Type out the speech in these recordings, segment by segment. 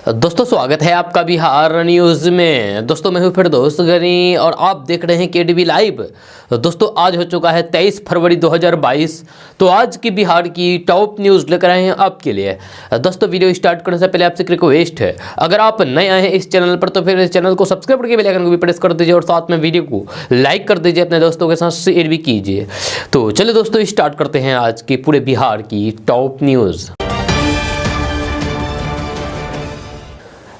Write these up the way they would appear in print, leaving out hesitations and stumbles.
दोस्तों स्वागत है आपका बिहार न्यूज़ में। दोस्तों मैं हूं फिर दोस्त गनी और आप देख रहे हैं केडीवी लाइव। दोस्तों आज हो चुका है 23 फरवरी 2022। तो आज की बिहार की टॉप न्यूज़ लेकर आए हैं आपके लिए। दोस्तों वीडियो स्टार्ट करने से पहले आपसे एक रिक्वेस्ट है, अगर आप नए आए हैं इस चैनल पर तो फिर इस चैनल को सब्सक्राइब करके बेल आइकन को भी प्रेस कर दीजिए और साथ में वीडियो को लाइक कर दीजिए, अपने दोस्तों के साथ शेयर भी कीजिए। तो चलिए दोस्तों स्टार्ट करते हैं आज की पूरे बिहार की टॉप न्यूज़।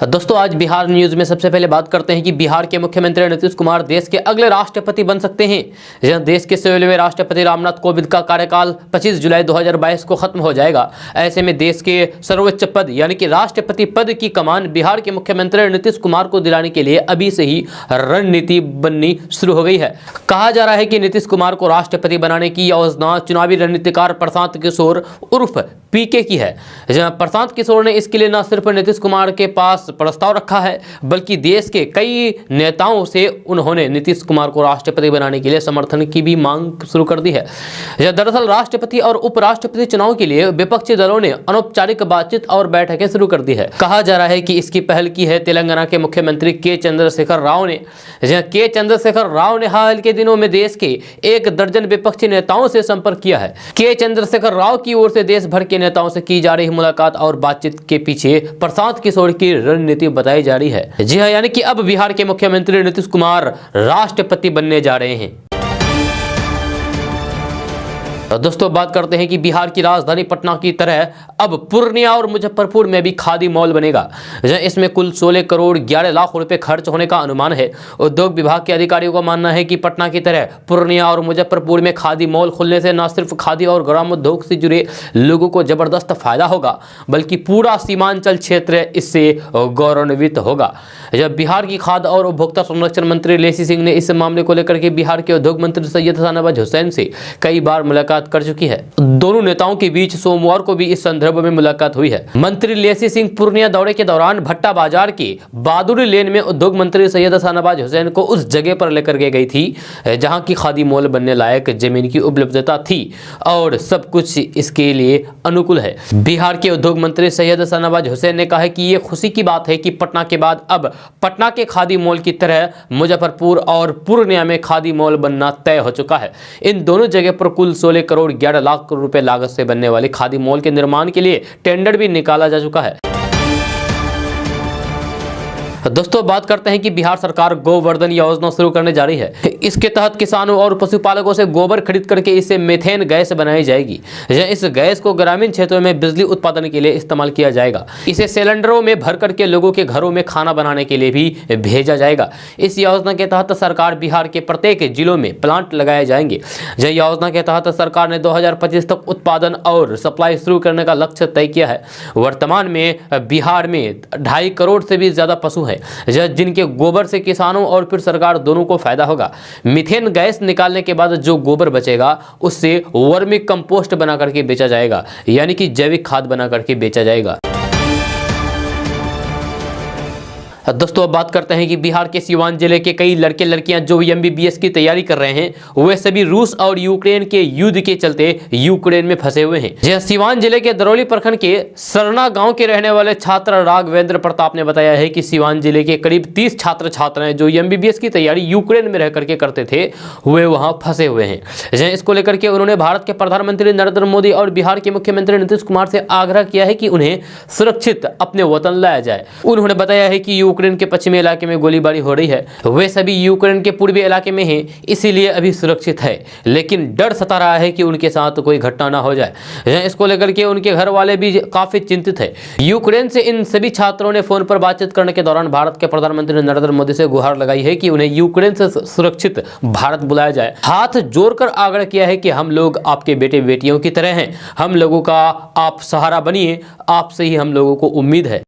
दोस्तों आज बिहार न्यूज़ में सबसे पहले बात करते हैं कि बिहार के मुख्यमंत्री नीतीश कुमार देश के अगले राष्ट्रपति बन सकते हैं। जहां देश के 16वें राष्ट्रपति रामनाथ कोविंद का कार्यकाल 25 जुलाई 2022 को खत्म हो जाएगा। ऐसे में देश के सर्वोच्च पद यानी कि राष्ट्रपति पद की कमान बिहार के मुख्यमंत्री नीतीश कुमार को दिलाने के लिए अभी से ही रणनीति बननी शुरू हो गई है। कहा जा रहा है कि नीतीश कुमार को राष्ट्रपति बनाने की योजना चुनावी रणनीतिकार प्रशांत किशोर उर्फ पीके की है। जहां प्रशांत किशोर ने इसके लिए न सिर्फ नीतीश कुमार के पास प्रस्ताव रखा है बल्कि देश के कई नेताओं से उन्होंने नीतीश कुमार को राष्ट्रपति बनाने के लिए समर्थन की भी मांग शुरू कर दी है। दरअसल राष्ट्रपति और उपराष्ट्रपति चुनाव के लिए विपक्षी दलों ने अनौपचारिक बातचीत और बैठकें शुरू कर दी है। कहा जा रहा है कि इसकी पहल की है तेलंगाना के मुख्यमंत्री के चंद्रशेखर राव ने। के चंद्रशेखर राव ने हाल के दिनों में देश के 1 दर्जन विपक्षी नेताओं से संपर्क किया है। के चंद्रशेखर राव की ओर से देश भर के नेताओं से की जा रही मुलाकात और बातचीत के पीछे प्रशांत किशोर की रणनीति बताई जा रही है। जी हां, यानी कि अब बिहार के मुख्यमंत्री नीतीश कुमार राष्ट्रपति बनने जा रहे हैं। दोस्तों बात करते हैं कि बिहार की राजधानी पटना की तरह अब पूर्णिया और मुजफ्फरपुर में भी खादी मॉल बनेगा। इसमें कुल 16 करोड़ 11 लाख रुपए खर्च होने का अनुमान है। उद्योग विभाग के अधिकारियों का मानना है कि पटना की तरह पूर्णिया और मुजफ्फरपुर में खादी मॉल खुलने से न सिर्फ खादी और ग्रामोद्योग से जुड़े लोगों को जबरदस्त फायदा होगा बल्कि पूरा सीमांचल क्षेत्र इससे गौरवान्वित होगा। जब बिहार की खाद्य और उपभोक्ता संरक्षण मंत्री लेसी सिंह ने इस मामले को लेकर के बिहार के उद्योग मंत्री सैयद शाहनवाज हुसैन से कई बार मुलाकात कर चुकी है। दोनों नेताओं के बीच सोमवार को भी इस संदर्भ में मुलाकात हुई है। मंत्री लेसी सिंह पूर्णिया दौरे के दौरान भट्टा बाजार के बहादुरी लेन में उद्योग मंत्री सैयद शाहनवाज हुसैन को उस जगह पर लेकर के गई थी जहां की खादी मॉल बनने लायक जमीन की उपलब्धता थी और सब कुछ इसके लिए अनुकूल है। बिहार के उद्योग मंत्री सैयद शाहनवाज हुसैन ने कहा है कि ये खुशी की बात है कि पटना के बाद अब पटना के खादी मॉल की तरह मुजफ्फरपुर और पूर्णिया में खादी मॉल बनना तय हो चुका है। इन दोनों जगह पर कुल 16 करोड़ 11 लाख रुपए लागत से बनने वाली खादी मॉल के निर्माण के लिए टेंडर भी निकाला जा चुका है। दोस्तों बात करते हैं कि बिहार सरकार गोवर्धन योजना शुरू करने जा रही है। इसके तहत किसानों और पशुपालकों से गोबर खरीद करके इससे मीथेन गैस बनाई जाएगी। इस गैस को ग्रामीण क्षेत्रों में बिजली उत्पादन के लिए इस्तेमाल किया जाएगा। इसे सिलेंडरों में भर करके लोगों के घरों में खाना बनाने के लिए भी भेजा जाएगा। इस योजना के तहत सरकार बिहार के प्रत्येक जिलों में प्लांट लगाए जाएंगे। योजना के तहत सरकार ने 2025 तक उत्पादन और सप्लाई शुरू करने का लक्ष्य तय किया है। वर्तमान में बिहार में 2.5 करोड़ से भी ज्यादा पशु हैं जिनके गोबर से किसानों और फिर सरकार दोनों को फायदा होगा। मीथेन गैस निकालने के बाद जो गोबर बचेगा उससे वर्मी कंपोस्ट बना करके बेचा जाएगा, यानी कि जैविक खाद बना करके बेचा जाएगा। दोस्तों अब बात करते हैं कि बिहार के सीवान जिले के कई लड़के लड़कियां जो MBBS की तैयारी कर रहे हैं वे सभी रूस और यूक्रेन के युद्ध के चलते यूक्रेन में फंसे हुए हैं। जहां सीवान जिले के दरौली प्रखंड के सरना गांव के रहने वाले छात्र राघवेंद्र प्रताप ने बताया है कि सीवान जिले के करीब 30 छात्र छात्राएं जो MBBS की तैयारी यूक्रेन में रह करके करते थे वे वहां फंसे हुए हैं। इसको लेकर के उन्होंने भारत के प्रधानमंत्री नरेंद्र मोदी और बिहार के मुख्यमंत्री नीतीश कुमार से आग्रह किया है कि उन्हें सुरक्षित अपने वतन लाया जाए। उन्होंने बताया है कि यूक्रेन के पश्चिमी इलाके में गोलीबारी हो रही है, वे सभी यूक्रेन के पूर्वी इलाके में हैं, इसीलिए अभी सुरक्षित है, लेकिन डर सता रहा है कि उनके साथ कोई घटना ना हो जाए। इसको लेकर के उनके घर वाले भी काफी चिंतित है। यूक्रेन से इन सभी छात्रों ने फोन पर बातचीत करने के दौरान भारत के प्रधानमंत्री नरेंद्र मोदी से गुहार लगाई है कि उन्हें यूक्रेन से सुरक्षित भारत बुलाया जाए। हाथ जोड़कर आग्रह किया है कि हम लोग आपके बेटे बेटियों की तरह हैं, हम लोगों का आप सहारा बनिए, आपसे ही हम लोगों को उम्मीद है।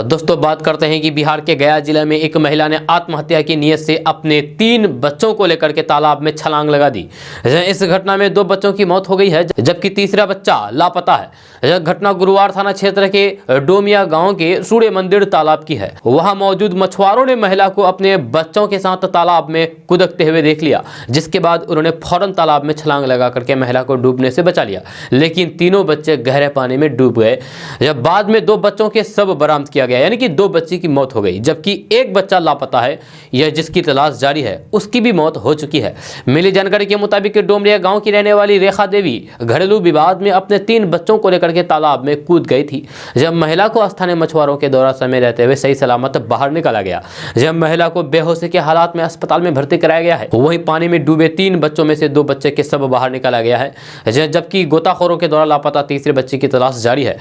दोस्तों बात करते हैं कि बिहार के गया जिले में एक महिला ने आत्महत्या की नीयत से अपने 3 बच्चों को लेकर के तालाब में छलांग लगा दी। इस घटना में 2 बच्चों की मौत हो गई है, जबकि तीसरा बच्चा लापता है। यह घटना गुरुवार थाना क्षेत्र के डोमिया गांव के सूर्य मंदिर तालाब की है। वहां मौजूद मछुआरों ने महिला को अपने बच्चों के साथ तालाब में कूदते हुए देख लिया, जिसके बाद उन्होंने फौरन तालाब में छलांग लगा करके महिला को डूबने से बचा लिया, लेकिन तीनों बच्चे गहरे पानी में डूब गए। जब बाद में 2 बच्चों के शव बरामद किया गया, यानी कि 2 बच्चे की मौत हो गई, जबकि एक बच्चा लापता है, यह जिसकी तलाश जारी है, उसकी भी मौत हो चुकी है। मिली जानकारी के मुताबिक डोमरिया गांव की रहने वाली रेखा देवी घरेलू विवाद में अपने 3 बच्चों को लेकर के तालाब में कूद गई थी। जब महिला को स्थानीय मछुआरों के द्वारा समय रहते हुए सही सलामत बाहर निकाला गया। जब महिला को बेहोशी के हालात में अस्पताल में भर्ती कराया गया है, वहीं पानी में डूबे 3 बच्चों में से 2 बच्चे के शव बाहर निकाला गया है, जबकि गोताखोरों के द्वारा लापता तीसरे बच्चे की तलाश जारी है।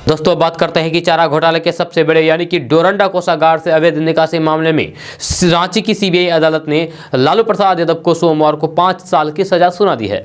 दोस्तों बात करते हैं कि चारा घोटाले के सबसे बड़े यानी कि डोरंडा कोषागार से अवैध निकासी मामले में रांची की सीबीआई अदालत ने लालू प्रसाद यादव को सोमवार को 5 साल की सजा सुना दी है।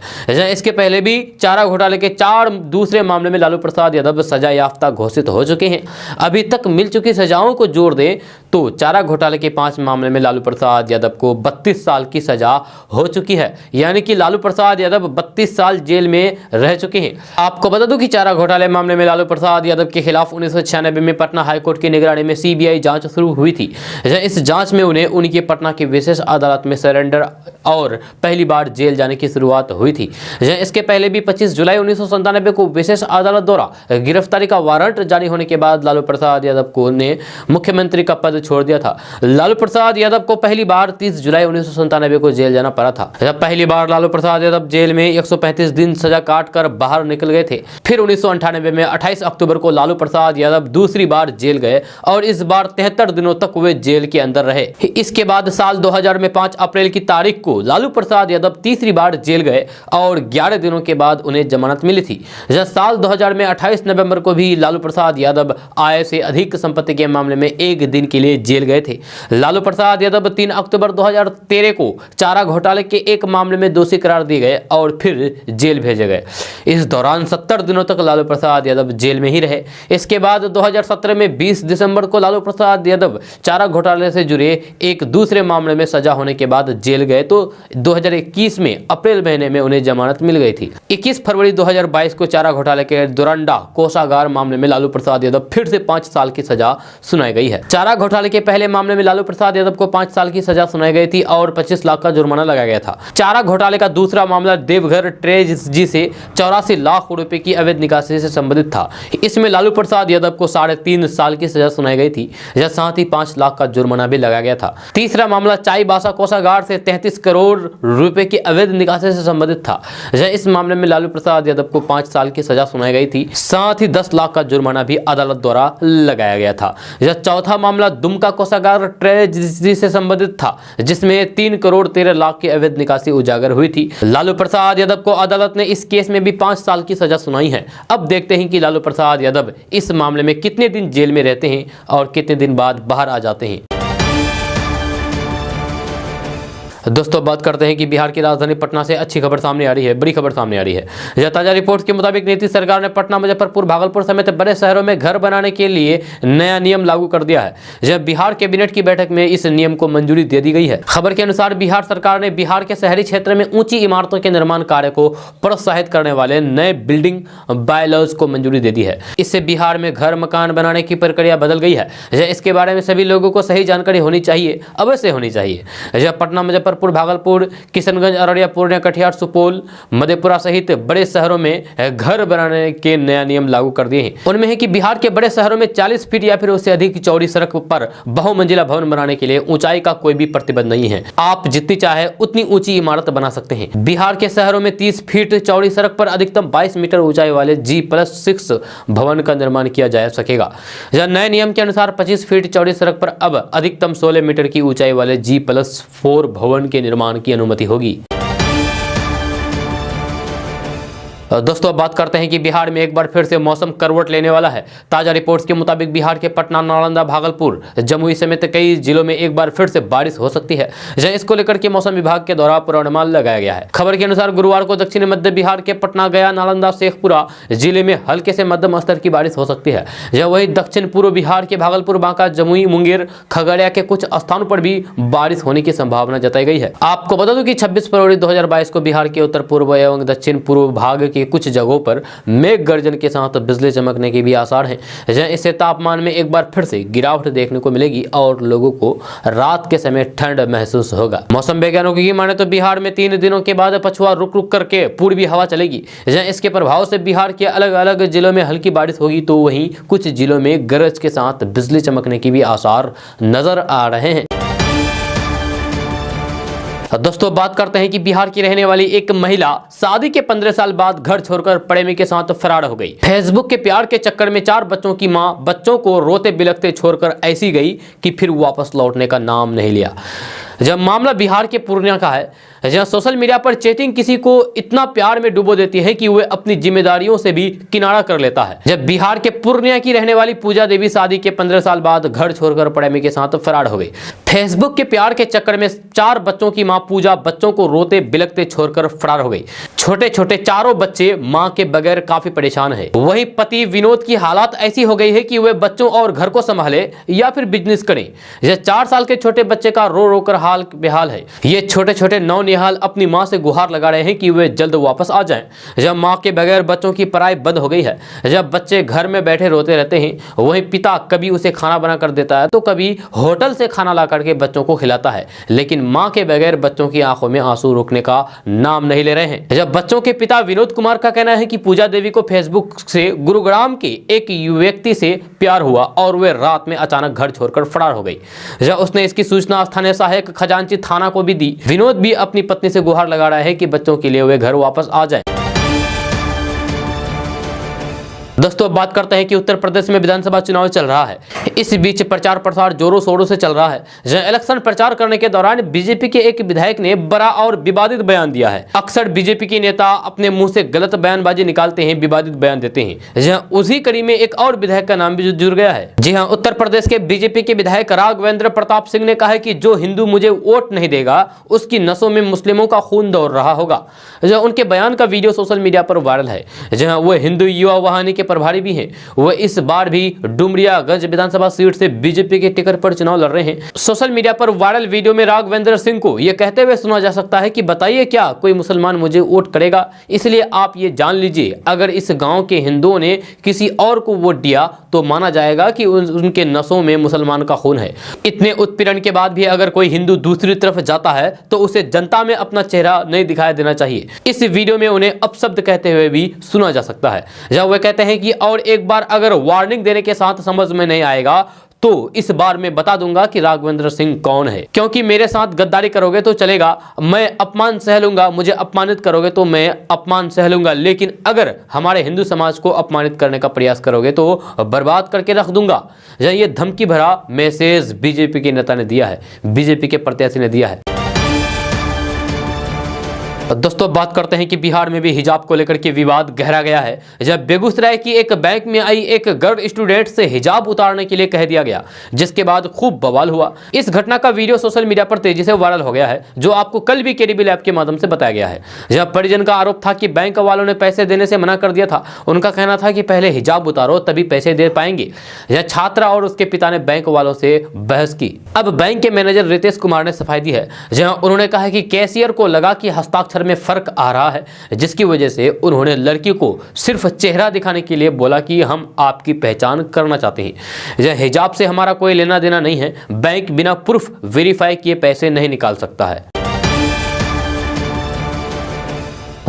इसके पहले भी चारा घोटाले के 4 दूसरे मामले में लालू प्रसाद यादव सजा याफ्ता घोषित हो चुके हैं। अभी तक मिल चुकी सजाओं को जोड़ दें तो चारा घोटाले के 5 मामले में लालू प्रसाद यादव को 32 साल की सजा हो चुकी है, यानी कि लालू प्रसाद यादव 32 साल जेल में रह चुके हैं। आपको बता दूं कि चारा घोटाले मामले में लालू प्रसाद यादव के खिलाफ 1996 में पटना हाईकोर्ट की निगरानी में सीबीआई जांच शुरू हुई थी। इस जांच में उन्हें उनकी पटना की विशेष अदालत में सरेंडर और पहली बार जेल जाने की शुरुआत हुई थी। इसके पहले भी 25 जुलाई 1997 को विशेष अदालत द्वारा गिरफ्तारी का वारंट जारी होने के बाद लालू प्रसाद यादव को ने मुख्यमंत्री का पद छोड़ दिया था। लालू प्रसाद यादव को पहली बार 30 जुलाई 1997 को जेल जाना पड़ा था। जब पहली बार लालू प्रसाद यादव जेल में 135 दिन सजा काट कर बाहर निकल गए थे। फिर 1998 में 28 अक्टूबर को लालू प्रसाद यादव दूसरी बार जेल गए और इस बार 73 दिनों तक वे जेल के अंदर रहे। इसके बाद साल 2000 में 5 अप्रैल की तारीख को लालू प्रसाद यादव तीसरी बार जेल गए और 11 दिनों के बाद उन्हें जमानत मिली थी। साल 2000 में 28 नवंबर को भी लालू प्रसाद यादव आय से अधिक संपत्ति के मामले में 1 दिन के लिए जेल गए थे। लालू प्रसाद यादव 3 अक्टूबर 2013 को चारा घोटाले के एक मामले में दोषी करार दिए गए और फिर जेल भेजे गए। इस दौरान 70 दिनों तक लालू प्रसाद यादव जेल में ही रहे। इसके बाद 2017 में 20 दिसंबर को लालू प्रसाद यादव चारा घोटाले से जुड़े एक दूसरे मामले में सजा होने के बाद जेल गए, तो 2021 में अप्रैल महीने में उन्हें जमानत मिल गई थी। 21 फरवरी 2022 को चारा घोटाले के डोरंडा कोषागार मामले में लालू प्रसाद यादव फिर से 5 साल की सजा सुनाई गई है। चारा घोटाले के पहले मामले में लालू प्रसाद यादव को 5 साल की सजा सुनाई गई थी और 25 लाख का जुर्माना लगाया गया था। चारा घोटाले का दूसरा मामला देवघर ट्रेजरी से 84 लाख रुपए की अवैध निकासी से संबंधित था। इसमें लालू प्रसाद यादव को 3.5 साल की सजा सुनाई गई थी, साथ ही 5 लाख का जुर्माना भी लगाया गया था। तीसरा मामला चाईबासा कोषागार से 33 करोड़ रुपए की अवैध निकासी से संबंधित था। इस मामले में लालू प्रसाद यादव को 5 साल की सजा सुनाई गई थी, साथ ही 10 लाख का जुर्माना भी अदालत द्वारा लगाया गया था। चौथा मामला दुमका कोषागार ट्रेजरी से संबंधित था, जिसमें 3 करोड़ 13 लाख की अवैध निकासी उजागर हुई थी। लालू प्रसाद यादव को अदालत ने इस केस में भी 5 साल की सजा सुनाई है। अब देखते हैं कि लालू प्रसाद यादव इस मामले में कितने दिन जेल में रहते हैं और कितने दिन बाद बाहर आ जाते हैं। दोस्तों बात करते हैं कि बिहार की राजधानी पटना से अच्छी खबर सामने आ रही है, बड़ी खबर सामने आ रही है। ताजा रिपोर्ट के मुताबिक नीतीश सरकार ने पटना, मुजफ्फरपुर, भागलपुर समेत बड़े शहरों में घर बनाने के लिए नया नियम लागू कर दिया है। जब बिहार कैबिनेट की बैठक में इस नियम को मंजूरी दे दी गई है। खबर के अनुसार बिहार सरकार ने बिहार के शहरी क्षेत्र में ऊंची इमारतों के निर्माण कार्य को प्रोत्साहित करने वाले नए बिल्डिंग बायलॉज को मंजूरी दे दी है। इससे बिहार में घर मकान बनाने की प्रक्रिया बदल गई है। इसके बारे में सभी लोगों को सही जानकारी होनी चाहिए, अवश्य होनी चाहिए। पटना, मुजफ्फरपुर, भागलपुर, किशनगंज, अररिया, पूर्णिया, कटिहार, सुपौल, मधेपुरा सहित बड़े शहरों में घर बनाने के नया नियम लागू कर दिए हैं। उनमें है कि बिहार के बड़े शहरों में 40 फीट या फिर उससे अधिक चौड़ी सड़क पर बहुमंजिला भवन बनाने के लिए ऊंचाई का कोई भी प्रतिबंध नहीं है। आप जितनी चाहे उतनी ऊंची इमारत बना सकते हैं। बिहार के शहरों में 30 फीट चौड़ी सड़क पर अधिकतम 22 मीटर ऊंचाई वाले G+6 भवन का निर्माण किया जा सकेगा। नए नियम के अनुसार 25 फीट चौड़ी सड़क पर अब अधिकतम 16 मीटर की ऊंचाई वाले G+4 भवन के निर्माण की अनुमति होगी। दोस्तों अब बात करते हैं कि बिहार में एक बार फिर से मौसम करवट लेने वाला है। ताजा रिपोर्ट्स के मुताबिक बिहार के पटना, नालंदा, भागलपुर, जमुई समेत कई जिलों में एक बार फिर से बारिश हो सकती है। इसको लेकर के मौसम विभाग के द्वारा पूर्वानुमान लगाया गया है। खबर के अनुसार गुरुवार को दक्षिणी मध्य बिहार के पटना, गया, नालंदा, शेखपुरा जिले में हल्के से मध्यम स्तर की बारिश हो सकती है। वहीं दक्षिण पूर्व बिहार के भागलपुर, बांका, जमुई, मुंगेर, खगड़िया के कुछ स्थानों पर भी बारिश होने की संभावना जताई गई है। आपको बता दूं कि 26 फरवरी 2022 को बिहार के उत्तर पूर्व एवं दक्षिण पूर्व भाग के कुछ जगहों पर मेघ गर्जन के साथ बिजली चमकने के भी आसार हैं। इससे तापमान में एक बार फिर से गिरावट देखने को मिलेगी और लोगों को रात के समय ठंड महसूस होगा। मौसम वैज्ञानिकों की माने तो बिहार में 3 दिनों के बाद पछुआ रुक रुक करके पूर्वी हवा चलेगी। इसके प्रभाव से बिहार के अलग अलग जिलों में हल्की बारिश होगी, तो वहीं कुछ जिलों में गरज के साथ बिजली चमकने की भी आसार नजर आ रहे हैं। दोस्तों बात करते हैं कि बिहार की रहने वाली एक महिला शादी के 15 साल बाद घर छोड़कर प्रेमी के साथ फरार हो गई। फेसबुक के प्यार के चक्कर में 4 बच्चों की मां बच्चों को रोते बिलखते छोड़कर ऐसी गई कि फिर वापस लौटने का नाम नहीं लिया। जब मामला बिहार के पूर्णिया का है, जहां सोशल मीडिया पर चैटिंग किसी को इतना प्यार में डुबो देती है कि वह अपनी जिम्मेदारियों से भी किनारा कर लेता है। जब बिहार के पूर्णिया की रहने वाली पूजा देवी शादी के 15 साल बाद घर छोड़कर प्रेमी के साथ फरार हो गई। फेसबुक के प्यार के चक्कर में 4 बच्चों की मां पूजा बच्चों को रोते बिलखते छोड़कर फरार हो गई। छोटे छोटे चारों बच्चे मां के बगैर काफी परेशान है। वही पति विनोद की हालत ऐसी हो गई है कि वह बच्चों और घर को संभाले या फिर बिजनेस करें। यह 4 साल के छोटे बच्चे का रो रो कर हाल बेहाल है। ये छोटे छोटे नौनिहाल अपनी मां से गुहार लगा रहे हैं कि वे जल्द वापस आ जाएं। जब मां के बगैर बच्चों की पढ़ाई बंद हो गई है, जब बच्चे घर में बैठे रोते रहते हैं, वहीं पिता कभी उसे खाना बना कर देता है तो कभी होटल से खाना ला करके बच्चों को खिलाता है, लेकिन मां के बगैर बच्चों की आंखों में आंसू रुकने का नाम नहीं ले रहे हैं। जब बच्चों के पिता विनोद कुमार का कहना है कि पूजा देवी को फेसबुक से गुरुग्राम के एक व्यक्ति से प्यार हुआ और वे रात में अचानक घर छोड़कर फरार हो गई। जब उसने इसकी सूचना स्थानीय सहायक खजांची थाना को भी दी। विनोद भी अपनी पत्नी से गुहार लगा रहा है कि बच्चों के लिए वे घर वापस आ जाएं। दोस्तों बात करते हैं कि उत्तर प्रदेश में विधानसभा चुनाव चल रहा है। इस बीच प्रचार प्रसार जोरों शोरों से चल रहा है। जहां इलेक्शन प्रचार करने के दौरान बीजेपी के एक विधायक ने बड़ा और विवादित बयान दिया है। अक्सर बीजेपी के नेता अपने मुंह से गलत बयानबाजी निकालते हैं, विवादित बयान देते हैं। जहां उसी कड़ी में एक और विधायक का नाम भी जुड़ गया है। जी हां, उत्तर प्रदेश के बीजेपी के विधायक राघवेंद्र प्रताप सिंह ने कहा है कि जो हिंदू मुझे वोट नहीं देगा उसकी नसों में मुस्लिमों का खून दौड़ रहा होगा। जहां उनके बयान का वीडियो सोशल मीडिया पर वायरल है। जहां वो हिंदू युवा वाहिनी के प्रभारी भी हैं। वह इस बार भी डुमरियागंज विधानसभा सीट से बीजेपी के टिकट पर चुनाव लड़ रहे हैं। सोशल मीडिया पर वायरल वीडियो में राघवेंद्र सिंह को यह कहते हुए सुना जा सकता है कि बताइए क्या कोई मुसलमान मुझे वोट करेगा? इसलिए आप ये जान लीजिए, अगर इस गांव के हिंदुओं ने किसी और को वोट दिया तो माना जाएगा कि उनके नसों में मुसलमान का खून है। इतने उत्पीड़न के बाद भी अगर कोई हिंदू दूसरी तरफ जाता है तो उसे जनता में अपना चेहरा नहीं दिखाई देना चाहिए। इस वीडियो में उन्हें अपशब्द कहते हुए भी सुना जा सकता है। जब वे कहते हैं कि और एक बार अगर वार्निंग देने के साथ समझ में नहीं आएगा तो इस बार मैं बता दूंगा कि राघवेंद्र सिंह कौन है, क्योंकि मेरे साथ गद्दारी करोगे तो चलेगा, मैं अपमान सह लूंगा, मुझे अपमानित करोगे तो मैं अपमान सह लूंगा, लेकिन अगर हमारे हिंदू समाज को अपमानित करने का प्रयास करोगे तो बर्बाद करके रख दूंगा। ये धमकी भरा मैसेज बीजेपी के नेता ने दिया है, बीजेपी के प्रत्याशी ने दिया है। दोस्तों बात करते हैं कि बिहार में भी हिजाब को लेकर के विवाद गहरा गया है। जब बेगूसराय की एक बैंक में आई एक गर्ल स्टूडेंट से हिजाब उतारने के लिए कह दिया गया, जिसके बाद खूब बवाल हुआ। इस घटना का वीडियो सोशल मीडिया पर तेजी से वायरल हो गया है, जो आपको कल भी केडीबी लैब के माध्यम से बताया गया है। जब परिजन का आरोप था कि बैंक वालों ने पैसे देने से मना कर दिया था। उनका कहना था कि पहले हिजाब उतारो तभी पैसे दे पाएंगे। यह छात्रा और उसके पिता ने बैंक वालों से बहस की। अब बैंक के मैनेजर रितेश कुमार ने सफाई दी है, जहां उन्होंने कहा है कि कैशियर को लगा कि हस्ताक्षर में फर्क आ रहा है, जिसकी वजह से उन्होंने लड़की को सिर्फ चेहरा दिखाने के लिए बोला कि हम आपकी पहचान करना चाहते हैं। यह हिजाब से हमारा कोई लेना देना नहीं है। बैंक बिना प्रूफ वेरीफाई किए पैसे नहीं निकाल सकता है।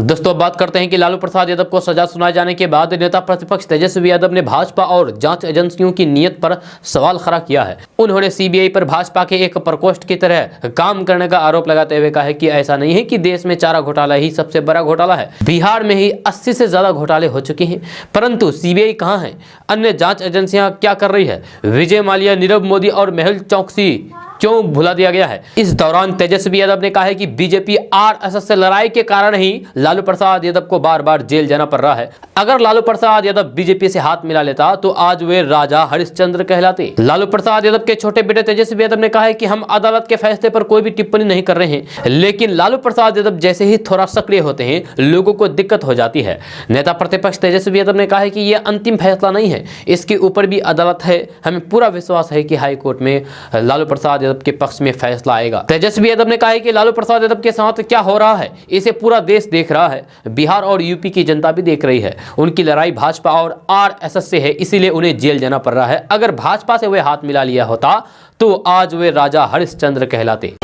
दोस्तों बात करते हैं कि लालू प्रसाद यादव को सजा सुनाए जाने के बाद नेता प्रतिपक्ष तेजस्वी यादव ने भाजपा और जांच एजेंसियों की नीयत पर सवाल खड़ा किया है। उन्होंने सीबीआई पर भाजपा के एक प्रकोष्ठ की तरह काम करने का आरोप लगाते हुए कहा है कि ऐसा नहीं है कि देश में चारा घोटाला ही सबसे बड़ा घोटाला है। बिहार में ही 80 से ज्यादा घोटाले हो चुके हैं, परंतु सीबीआई कहाँ है? अन्य जांच एजेंसियां क्या कर रही है? विजय माल्या, नीरव मोदी और मेहुल चौकसी क्यों भुला दिया गया है। इस दौरान तेजस्वी यादव ने कहा है कि बीजेपी आरएसएस से लड़ाई के कारण ही लालू प्रसाद यादव को बार बार जेल जाना पड़ रहा है। अगर लालू प्रसाद यादव बीजेपी से हाथ मिला लेता तो आज वे राजा हरिश्चंद्र कहलाते। लालू प्रसाद यादव के छोटे बेटे तेजस्वी यादव ने कहा है कि हम अदालत के फैसले पर कोई भी टिप्पणी नहीं कर रहे हैं, लेकिन लालू प्रसाद यादव जैसे ही थोड़ा सक्रिय होते हैं लोगों को दिक्कत हो जाती है। नेता प्रतिपक्ष तेजस्वी यादव ने कहा है कि यह अंतिम फैसला नहीं है, इसके ऊपर भी अदालत है। हमें पूरा विश्वास है कि हाई कोर्ट में लालू प्रसाद यादव के पक्ष में फैसला आएगा। तेजस्वी यादव ने कहा है कि लालू प्रसाद यादव के साथ क्या हो रहा है इसे पूरा देश देख रहा है, बिहार और यूपी की जनता भी देख रही है। उनकी लड़ाई भाजपा और आरएसएस से है, इसीलिए उन्हें जेल जाना पड़ रहा है। अगर भाजपा से वे हाथ मिला लिया होता तो आज वे राजा हरिश्चंद्र कहलाते।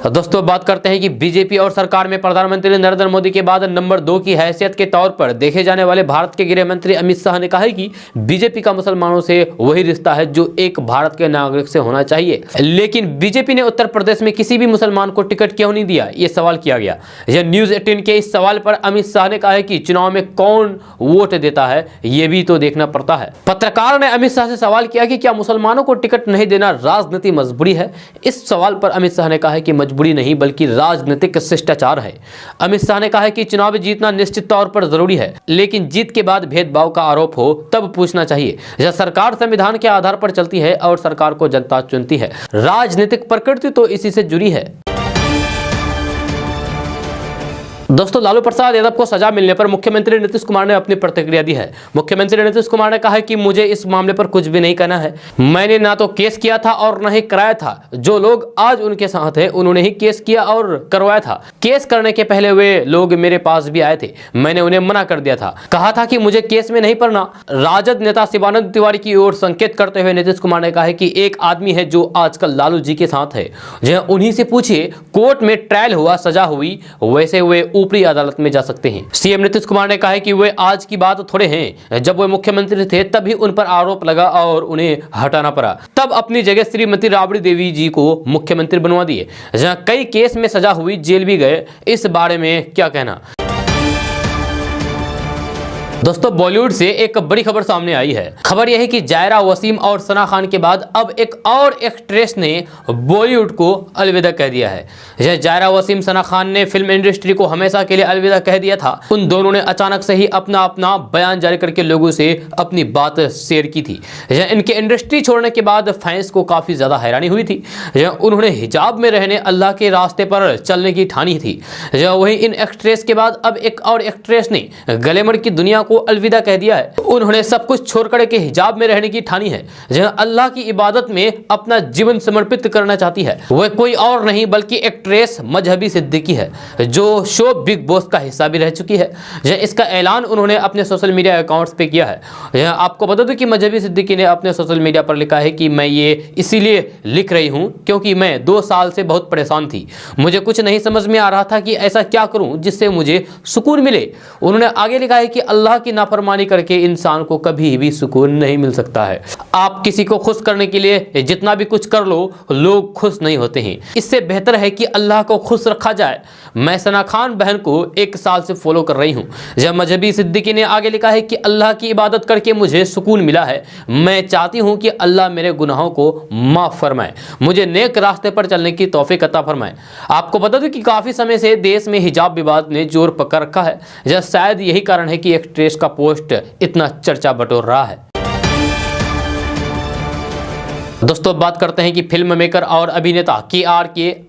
दोस्तों बात करते हैं कि बीजेपी और सरकार में प्रधानमंत्री नरेंद्र मोदी के बाद नंबर 2 की हैसियत के तौर पर देखे जाने वाले भारत के गृह मंत्री अमित शाह ने कहा है कि बीजेपी का मुसलमानों से वही रिश्ता है जो एक भारत के नागरिक से होना चाहिए। लेकिन बीजेपी ने उत्तर प्रदेश में किसी भी मुसलमान को टिकट क्यों नहीं दिया, ये सवाल किया गया। यह न्यूज 18 के इस सवाल पर अमित शाह ने कहा है कि चुनाव में कौन वोट देता है ये भी तो देखना पड़ता है। पत्रकार ने अमित शाह से सवाल किया कि क्या मुसलमानों को टिकट नहीं देना राजनीतिक मजबूरी है। इस सवाल पर अमित शाह ने कहा है कि मजबूरी नहीं बल्कि राजनीतिक शिष्टाचार है। अमित शाह ने कहा है कि चुनाव जीतना निश्चित तौर पर जरूरी है, लेकिन जीत के बाद भेदभाव का आरोप हो तब पूछना चाहिए। यह सरकार संविधान के आधार पर चलती है और सरकार को जनता चुनती है। राजनीतिक प्रकृति तो इसी से जुड़ी है। दोस्तों लालू प्रसाद यादव को सजा मिलने पर मुख्यमंत्री नीतीश कुमार ने अपनी प्रतिक्रिया दी है। मुख्यमंत्री नीतीश कुमार ने कहा है कि मुझे इस मामले पर कुछ भी नहीं कहना है। मैंने ना तो केस किया था और ना ही कराया था। जो लोग आज उनके साथ हैं उन्होंने ही केस किया और करवाया था। केस करने के पहले वे लोग मेरे पास भी आए थे, मैंने उन्हें मना कर दिया था, कहा था कि मुझे केस में नहीं पड़ना। राजद नेता शिवानंद तिवारी की ओर संकेत करते हुए नीतीश कुमार ने कहा है कि एक आदमी है जो आजकल लालू जी के साथ है, उन्हीं से पूछिए कोर्ट में ट्रायल हुआ, सजा हुई, वैसे वे ऊपरी अदालत में जा सकते हैं। सीएम नीतीश कुमार ने कहा है कि वे आज की बात थोड़े हैं, जब वे मुख्यमंत्री थे तभी उन पर आरोप लगा और उन्हें हटाना पड़ा। तब अपनी जगह श्रीमती राबड़ी देवी जी को मुख्यमंत्री बनवा दिए, जहां कई केस में सजा हुई, जेल भी गए। इस बारे में क्या कहना। दोस्तों बॉलीवुड से एक बड़ी खबर सामने आई है। खबर यह है कि जायरा वसीम और सना खान के बाद अब एक और एक्ट्रेस ने बॉलीवुड को अलविदा कह दिया है। यह जायरा वसीम सना खान ने फिल्म इंडस्ट्री को हमेशा के लिए अलविदा कह दिया था। उन दोनों ने अचानक से ही अपना बयान जारी करके लोगों से अपनी बात शेयर की थी। इनके इंडस्ट्री छोड़ने के बाद फैंस को काफी ज्यादा हैरानी हुई थी। उन्होंने हिजाब में रहने, अल्लाह के रास्ते पर चलने की ठानी थी। वही इन एक्ट्रेस के बाद अब एक और एक्ट्रेस ने ग्लैमर की दुनिया को अलविदा कह दिया है। उन्होंने सब कुछ छोड़कर के हिजाब में रहने की ठानी है, जहां अल्लाह की इबादत में अपना जीवन समर्पित करना चाहती है। वह कोई और नहीं बल्कि एक्ट्रेस मजहबी सिद्दीकी है, जो शो बिग बॉस का हिस्सा भी रह चुकी है। इसका ऐलान उन्होंने अपने सोशल मीडिया अकाउंट्स पे किया है। आपको बता दूं कि मजहबी सिद्दीकी ने अपने सोशल मीडिया पर लिखा है कि मैं ये इसीलिए लिख रही हूं क्योंकि मैं 2 साल से बहुत परेशान थी। मुझे कुछ नहीं समझ में आ रहा था कि ऐसा क्या करूं जिससे मुझे सुकून मिले। उन्होंने आगे लिखा है कि अल्लाह की नाफरमानी करके इंसान को कभी भी सुकून नहीं मिल सकता है। आप किसी को खुश करने के लिए जितना भी कुछ कर लो, लोग खुश नहीं होते हैं। इससे बेहतर है कि अल्लाह को खुश रखा जाए। मैं सना खान बहन को 1 साल से फॉलो कर रही हूं। जब मजहबी सिद्दीकी ने आगे लिखा है कि अल्लाह की इबादत करके मुझे सुकून मिला है। मैं चाहती हूं कि अल्लाह मेरे गुनाहों को माफ फरमाए, मुझे नेक रास्ते पर चलने की तौफीक अता फरमाए। आपको बता दूं कि काफी समय से देश में हिजाब विवाद ने जोर पकड़ रखा है। शायद यही कारण है कि एक्ट्रेस का पोस्ट इतना चर्चा बटोर रहा है। दोस्तों बात करते हैं कि फिल्म मेकर और अभिनेता के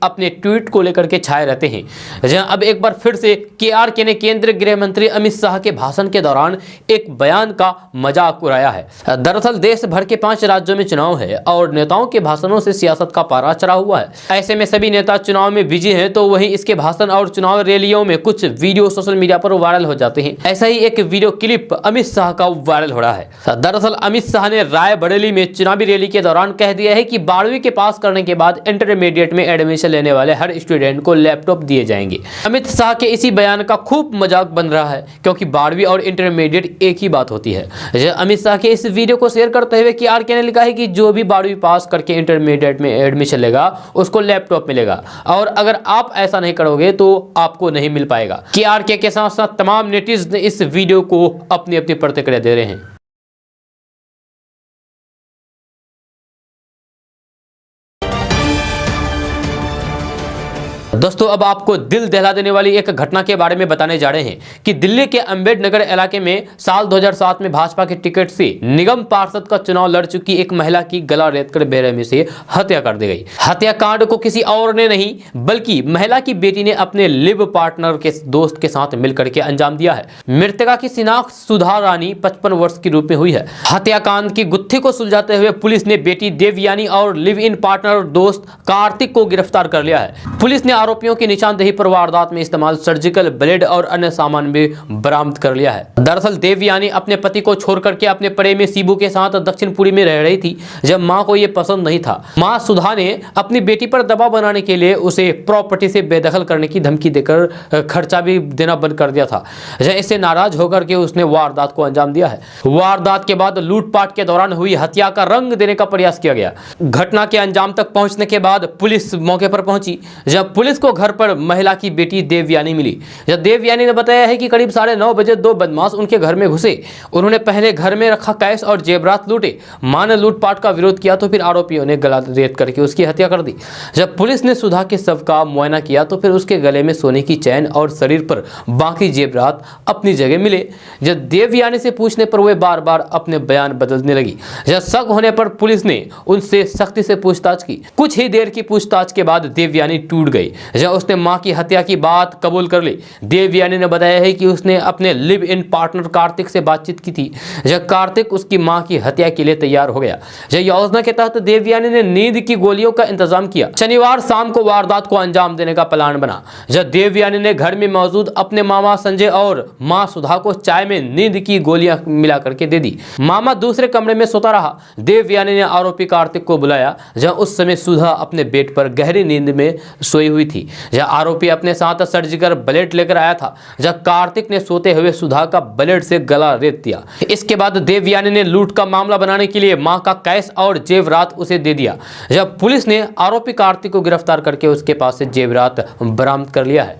अपने ट्वीट को लेकर के छाए रहते हैं। जहां अब एक बार फिर से के ने केंद्रीय गृह मंत्री अमित शाह के भाषण के दौरान एक बयान का मजाक उड़ाया है। दरअसल देश भर के 5 राज्यों में चुनाव है और नेताओं के भाषणों से सियासत का पारा चढ़ा हुआ है। ऐसे में सभी नेता चुनाव में बिजी हैं, तो वहीं इसके भाषण और चुनाव रैलियों में कुछ वीडियो सोशल मीडिया पर वायरल हो जाते हैं। ऐसा ही एक वीडियो क्लिप अमित शाह का वायरल हो रहा है। दरअसल अमित शाह ने रायबरेली में चुनावी रैली के दौरान कह दिया है कि 12वीं के पास करने के बाद इंटरमीडिएट में एडमिशन लेने वाले हर स्टूडेंट को लैपटॉप दिए जाएंगे। अमित शाह के इसी बयान का खूब मजाक बन रहा है क्योंकि 12वीं और इंटरमीडिएट एक ही बात होती है। अमित शाह के इस वीडियो को शेयर करते हुए के ने लिखा है कि जो भी 12वीं पास करके इंटरमीडिएट में एडमिशन लेगा उसको लैपटॉप मिलेगा, और अगर आप ऐसा नहीं करोगे तो आपको नहीं मिल पाएगा। के साथ साथ तमाम नेटिज़न इस वीडियो को अपनी अपनी प्रतिक्रिया दे रहे हैं। दोस्तों अब आपको दिल दहला देने वाली एक घटना के बारे में बताने जा रहे हैं कि दिल्ली के अम्बेडकर इलाके में साल 2007 में भाजपा के टिकट से निगम पार्षद का चुनाव लड़ चुकी एक महिला की गला रेतकर बेरहमी से हत्या कर दी गई। हत्याकांड को किसी और ने नहीं बल्कि महिला की बेटी ने अपने लिव पार्टनर के दोस्त के साथ मिलकर के अंजाम दिया है। मृतका की शिनाख्त सुधा रानी 55 वर्ष के रूप में हुई है। हत्याकांड की गुत्थी को सुलझाते हुए पुलिस ने बेटी देवयानी और लिव इन पार्टनर दोस्त कार्तिक को गिरफ्तार कर लिया है। पुलिस ने आरोपियों की निशानदेही पर वारदात में इस्तेमाल सर्जिकल ब्लेड और अन्य सामान भी बरामद कर लिया है। दरअसल देवयानी अपने पति को छोड़ करके अपने प्रेमी शिबू के साथ दक्षिणपुरी में रह रही थी जब मां को यह पसंद नहीं था। मां सुधा ने अपनी बेटी पर दबाव बनाने के लिए उसे प्रॉपर्टी से बेदखल करने की धमकी देकर खर्चा भी देना बंद कर दिया था। इससे नाराज होकर के उसने वारदात को अंजाम दिया है। वारदात के बाद लूटपाट के दौरान हुई हत्या का रंग देने का प्रयास किया गया। घटना के अंजाम तक पहुंचने के बाद पुलिस मौके पर पहुंची। जब पुलिस को घर पर महिला की बेटी देवयानी मिली। जब देवयानी ने बताया है कि करीब 9:30 बजे दो बदमाश उनके घर में घुसे। उन्होंने पहले घर में रखा कैश और जेवरात लूटे। मां ने लूटपाट का विरोध किया तो फिर आरोपियों ने गला रेत करके उसकी हत्या कर दी। जब पुलिस ने सुधा के शव का मुआयना किया तो फिर उसके गले में सोने की चैन और शरीर पर बाकी जेवरात अपनी जगह मिले। जब देवयानी से पूछने पर वे बार बार अपने बयान बदलने लगी। जब शक होने पर पुलिस ने उनसे सख्ती से पूछताछ की। कुछ ही देर की पूछताछ के बाद देवयानी टूट गई। जब उसने मां की हत्या की बात कबूल कर ली। देवयानी ने बताया है कि उसने अपने लिव इन पार्टनर कार्तिक से बातचीत की थी। जब कार्तिक उसकी मां की हत्या के लिए तैयार हो गया। जब योजना के तहत देवयानी ने नींद की गोलियों का इंतजाम किया। शनिवार शाम को वारदात को अंजाम देने का प्लान बना। जब देवयानी ने घर में मौजूद अपने मामा संजय और मां सुधा को चाय में नींद की गोलियां मिला करके दे दी। मामा दूसरे कमरे में सोता रहा। देवयानी ने आरोपी कार्तिक को बुलाया। जब उस समय सुधा अपने बेड पर गहरी नींद में सोई हुई थी। जब आरोपी अपने साथ सर्जिकल ब्लेड लेकर आया था। जब कार्तिक ने सोते हुए सुधा का ब्लेड से गला रेत दिया। इसके बाद देवयानी ने लूट का मामला बनाने के लिए मां का कैश और जेवरात उसे दे दिया। जब पुलिस ने आरोपी कार्तिक को गिरफ्तार करके उसके पास से जेवरात बरामद कर लिया है।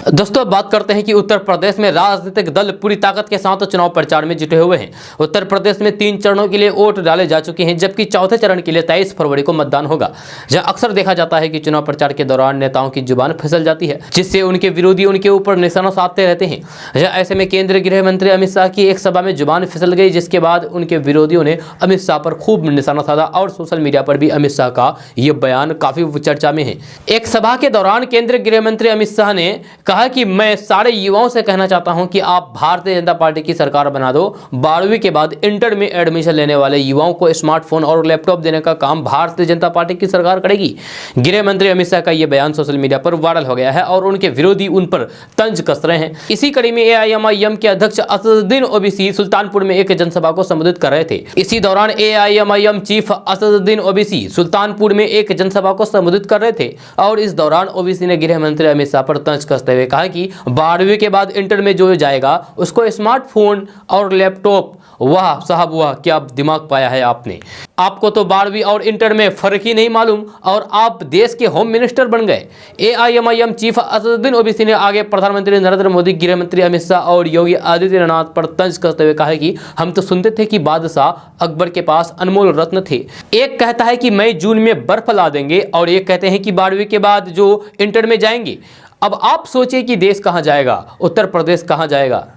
दोस्तों बात करते हैं कि उत्तर प्रदेश में राजनीतिक दल पूरी ताकत के साथ चुनाव प्रचार में जुटे हुए हैं। उत्तर प्रदेश में 3 चरणों के लिए वोट डाले जा चुके हैं जबकि चौथे चरण के लिए 23 फरवरी को मतदान होगा। जहां अक्सर देखा जाता है कि चुनाव प्रचार के दौरान नेताओं की जुबान फिसल जाती है जिससे उनके विरोधी उनके ऊपर निशाना साधते रहते हैं। ऐसे में केंद्रीय गृह मंत्री अमित शाह की एक सभा में जुबान फिसल गई जिसके बाद उनके विरोधियों ने अमित शाह पर खूब निशाना साधा और सोशल मीडिया पर भी अमित शाह का यह बयान काफी चर्चा में है। एक सभा के दौरान केंद्रीय गृह मंत्री अमित शाह ने कहा कि मैं सारे युवाओं से कहना चाहता हूं कि आप भारतीय जनता पार्टी की सरकार बना दो। 12वीं के बाद इंटर में एडमिशन लेने वाले युवाओं को स्मार्टफोन और लैपटॉप देने का काम भारतीय जनता पार्टी की सरकार करेगी। गृह मंत्री अमित शाह का यह बयान सोशल मीडिया पर वायरल हो गया है और उनके विरोधी उन पर तंज कस रहे हैं। इसी कड़ी में एआईएमआईएम के अध्यक्ष असदुद्दीन ओवैसी सुल्तानपुर में एक जनसभा को संबोधित कर रहे थे। इसी दौरान एआईएमआईएम चीफ असदुद्दीन ओवैसी सुल्तानपुर में एक जनसभा को संबोधित कर रहे थे और इस दौरान ओवैसी ने गृह मंत्री अमित शाह पर तंज कसते हुए कहा कि 12वीं के बाद इंटर में जो जाएगा उसको स्मार्टफोन और लैपटॉप। वाह साहब वाह, क्या दिमाग पाया है आपने। आपको तो 12वीं और इंटर में फर्क ही नहीं मालूम और आप देश के होम मिनिस्टर बन गए। एआईएमआईएम चीफ असदुद्दीन ओवैसी ने आगे प्रधानमंत्री नरेंद्र मोदी, गृह मंत्री अमित शाह और योगी आदित्यनाथ पर तंज कसते हुए कहा कि हम तो सुनते थे कि बादशाह अकबर के पास अनमोल रत्न थे। एक कहता है कि मई जून में बर्फ ला देंगे और एक कहते हैं कि 12वीं के बाद जो इंटर में जाएंगे। अब आप सोचिए कि देश कहां जाएगा, उत्तर प्रदेश कहां जाएगा।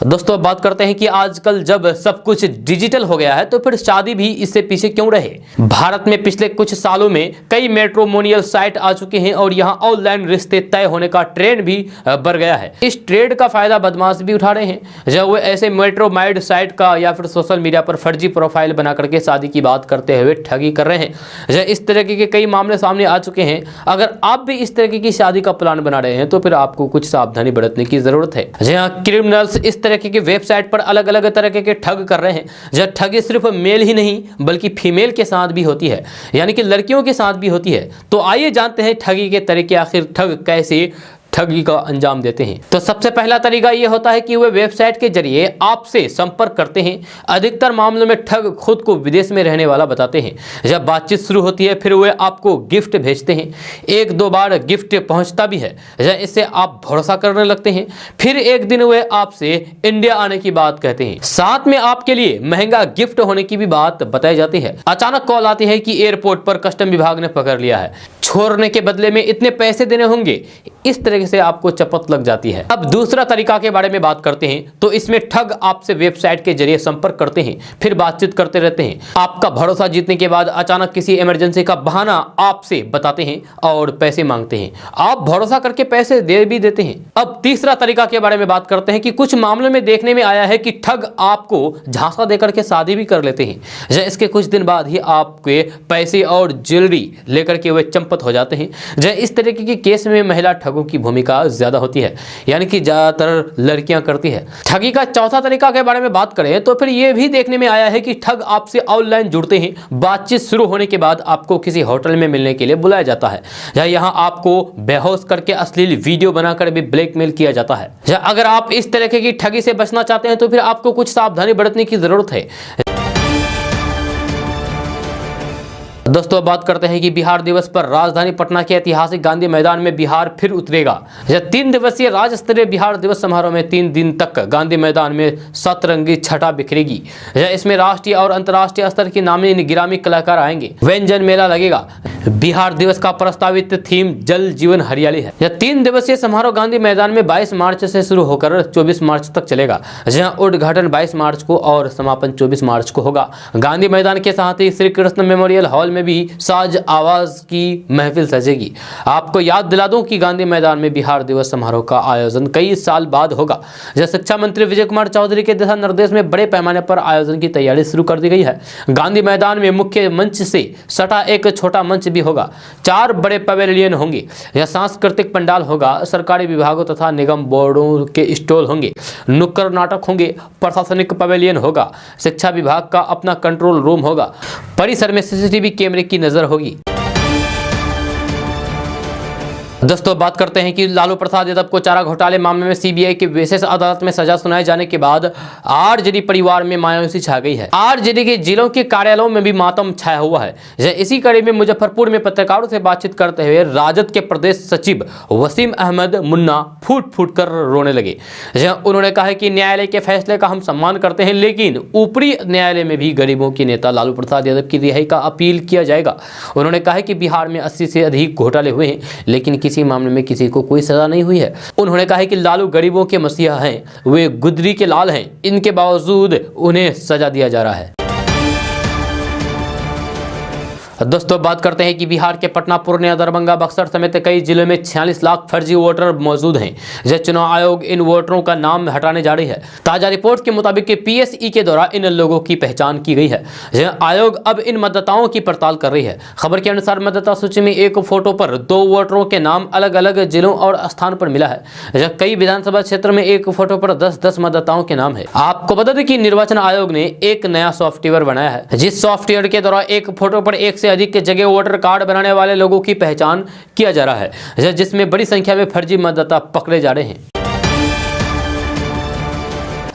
दोस्तों बात करते हैं कि आजकल जब सब कुछ डिजिटल हो गया है तो फिर शादी भी इससे पीछे क्यों रहे। भारत में पिछले कुछ सालों में कई मैट्रिमोनियल साइट आ चुके हैं और यहां ऑनलाइन रिश्ते तय होने का ट्रेंड भी बढ़ गया है। इस ट्रेंड का फायदा बदमाश भी उठा रहे हैं जब वो ऐसे मैट्रिमोनियल साइट का या फिर सोशल मीडिया पर फर्जी प्रोफाइल बना करके शादी की बात करते हुए ठगी कर रहे हैं। इस तरह के कई मामले सामने आ चुके हैं। अगर आप भी इस तरह की शादी का प्लान बना रहे हैं तो फिर आपको कुछ सावधानी बरतने की जरूरत है। क्रिमिनल्स इस तरह की वेबसाइट पर अलग अलग तरह के ठग कर रहे हैं। जब ठगी सिर्फ मेल ही नहीं बल्कि फीमेल के साथ भी होती है, यानी कि लड़कियों के साथ भी होती है। तो आइए जानते हैं ठगी के तरीके, आखिर ठग कैसे ठगी का अंजाम देते हैं। तो सबसे पहला तरीका ये होता है कि वे वेबसाइट के जरिए आपसे संपर्क करते हैं। अधिकतर मामलों में ठग खुद को विदेश में रहने वाला बताते हैं। जब बातचीत शुरू होती है फिर वे आपको गिफ्ट भेजते हैं। एक दो बार गिफ्ट पहुंचता भी है, इससे आप भरोसा करने लगते हैं। फिर एक दिन वे आपसे इंडिया आने की बात कहते हैं, साथ में आपके लिए महंगा गिफ्ट होने की भी बात बताई जाती है। अचानक कॉल आती है कि एयरपोर्ट पर कस्टम विभाग ने पकड़ लिया है, छोड़ने के बदले में इतने पैसे देने होंगे। इस तरह से आपको चपत लग जाती है। अब दूसरा तरीका के बारे में बात करते हैं। तो इसमें ठग आपसे वेबसाइट के जरिए संपर्क करते हैं, फिर बातचीत करते रहते हैं। आपका भरोसा जीतने के बाद अचानक किसी इमरजेंसी का बहाना आपसे बताते हैं और पैसे मांगते हैं। आप भरोसा करके पैसे दे भी देते हैं। अब तीसरा तरीका के बारे में बात करते हैं कि कुछ मामलों में देखने में आया है कि ठग आपको झांसा देकर के शादी भी कर लेते हैं। इसके कुछ दिन बाद ही आपके पैसे और ज्वेलरी लेकर के वे चंपत हो जाते हैं। इस तरीके के केस में महिला ठगों की भूमिका ज्यादा होती है, यानी कि ज्यादातर लड़कियां करती है। ठगी का चौथा तरीका के बारे में बात करें तो फिर यह भी देखने में आया है कि ठग आपसे ऑनलाइन जुड़ते हैं। बातचीत शुरू होने के बाद आपको किसी होटल में मिलने के लिए बुलाया जाता है। यहाँ आपको बेहोश करके अश्लील वीडियो बनाकर भी ब्लैकमेल किया जाता है। अगर आप इस तरह की ठगी से बचना चाहते हैं तो फिर आपको कुछ सावधानी बरतने की जरूरत है। दोस्तों बात करते हैं कि बिहार दिवस पर राजधानी पटना के ऐतिहासिक गांधी मैदान में बिहार फिर उतरेगा। 3 दिवसीय राज्य स्तरीय बिहार दिवस समारोह में 3 दिन तक गांधी मैदान में सतरंगी छटा बिखरेगी। इसमें राष्ट्रीय और अंतर्राष्ट्रीय स्तर की नामी गिरामी कलाकार आएंगे। व्यंजन मेला लगेगा। बिहार दिवस का प्रस्तावित थीम जल जीवन हरियाली है। यह 3 दिवसीय समारोह गांधी मैदान में 22 मार्च से शुरू होकर 24 मार्च तक चलेगा, जहां उद्घाटन 22 मार्च को और समापन 24 मार्च को होगा। गांधी मैदान के साथ ही श्री कृष्ण मेमोरियल हॉल में भी साज आवाज की महफिल सजेगी। आपको याद दिला दूं कि गांधी मैदान में बिहार दिवस समारोह का आयोजन कई साल बाद होगा। शिक्षा मंत्री विजय कुमार चौधरी के दिशा निर्देश में बड़े पैमाने पर आयोजन की तैयारी शुरू कर दी गई है। गांधी मैदान में मुख्य मंच से सटा एक छोटा मंच भी होगा। 4 बड़े पवेलियन होंगे। यह सांस्कृतिक पंडाल होगा। सरकारी विभागों तथा निगम बोर्डों के स्टॉल होंगे। नुक्कड़ नाटक होंगे। प्रशासनिक पवेलियन होगा। शिक्षा विभाग का अपना कंट्रोल रूम होगा। परिसर में सीसीटीवी कैमरे की नजर होगी। दोस्तों बात करते हैं कि लालू प्रसाद यादव को चारा घोटाले मामले में सीबीआई की विशेष अदालत में सजा सुनाए जाने के बाद आरजेडी परिवार में मायूसी छा गई है। आरजेडी के जिलों के कार्यालयों में भी मातम छाया हुआ है। इसी कड़ी में मुजफ्फरपुर में पत्रकारों से बातचीत करते हुए राजद के प्रदेश सचिव वसीम अहमद मुन्ना फूट फूट कर रोने लगे। उन्होंने कहा कि न्यायालय के फैसले का हम सम्मान करते हैं, लेकिन ऊपरी न्यायालय में भी गरीबों के नेता लालू प्रसाद यादव की रिहाई का अपील किया जाएगा। उन्होंने कहा कि बिहार में 80 से अधिक घोटाले हुए हैं, लेकिन किसी मामले में किसी को कोई सजा नहीं हुई है। उन्होंने कहा कि लालू गरीबों के मसीहा हैं, वे गुदरी के लाल हैं, इनके बावजूद उन्हें सजा दिया जा रहा है। दोस्तों बात करते हैं कि बिहार के पटना, पूर्णिया, दरभंगा, बक्सर समेत कई जिलों में 46 लाख फर्जी वोटर मौजूद हैं। चुनाव आयोग इन वोटरों का नाम हटाने जा रही है। ताजा रिपोर्ट के मुताबिक पीएसई के द्वारा इन लोगों की पहचान की गई है। आयोग अब इन मतदाताओं की पड़ताल कर रही है। खबर के अनुसार मतदाता सूची में एक फोटो पर 2 वोटरों के नाम अलग अलग जिलों और स्थान पर मिला है। कई विधानसभा क्षेत्र में एक फोटो पर 10-10 मतदाताओं के नाम है। आपको बता दें कि निर्वाचन आयोग ने एक नया सॉफ्टवेयर बनाया है, जिस सॉफ्टवेयर के द्वारा एक फोटो पर एक से अधिक के जगह वोटर कार्ड बनाने वाले लोगों की पहचान किया जा रहा है, जिसमें बड़ी संख्या में फर्जी मतदाता पकड़े जा रहे हैं।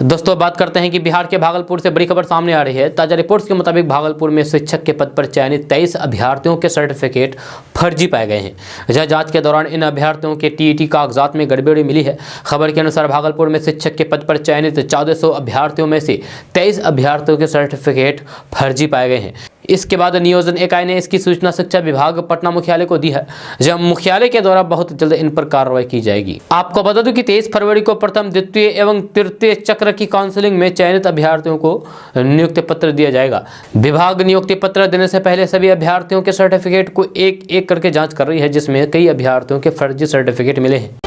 दोस्तों बात करते हैं कि बिहार के भागलपुर से बड़ी खबर सामने आ रही है। ताजा रिपोर्ट्स के मुताबिक भागलपुर में शिक्षक के पद पर चयनित 23 अभ्यर्थियों के सर्टिफिकेट फर्जी पाए गए हैं। जांच के दौरान इन अभ्यर्थियों के टीईटी कागजात में गड़बड़ी मिली है। खबर के अनुसार भागलपुर में शिक्षक के पद पर चयनित 1400 अभ्यर्थियों में से 23 अभ्यर्थियों के सर्टिफिकेट फर्जी पाए गए हैं। इसके बाद नियोजन इकाई ने इसकी सूचना शिक्षा विभाग पटना मुख्यालय को दी है, जब मुख्यालय के द्वारा बहुत जल्द इन पर कार्रवाई की जाएगी। आपको बता दूं कि 23 फरवरी को प्रथम, द्वितीय एवं तृतीय चक्र की काउंसलिंग में चयनित अभ्यर्थियों को नियुक्ति पत्र दिया जाएगा। विभाग नियुक्ति पत्र देने से पहले सभी अभ्यर्थियों के सर्टिफिकेट को एक एक करके जांच कर रही है, जिसमें कई अभ्यर्थियों के फर्जी सर्टिफिकेट मिले हैं।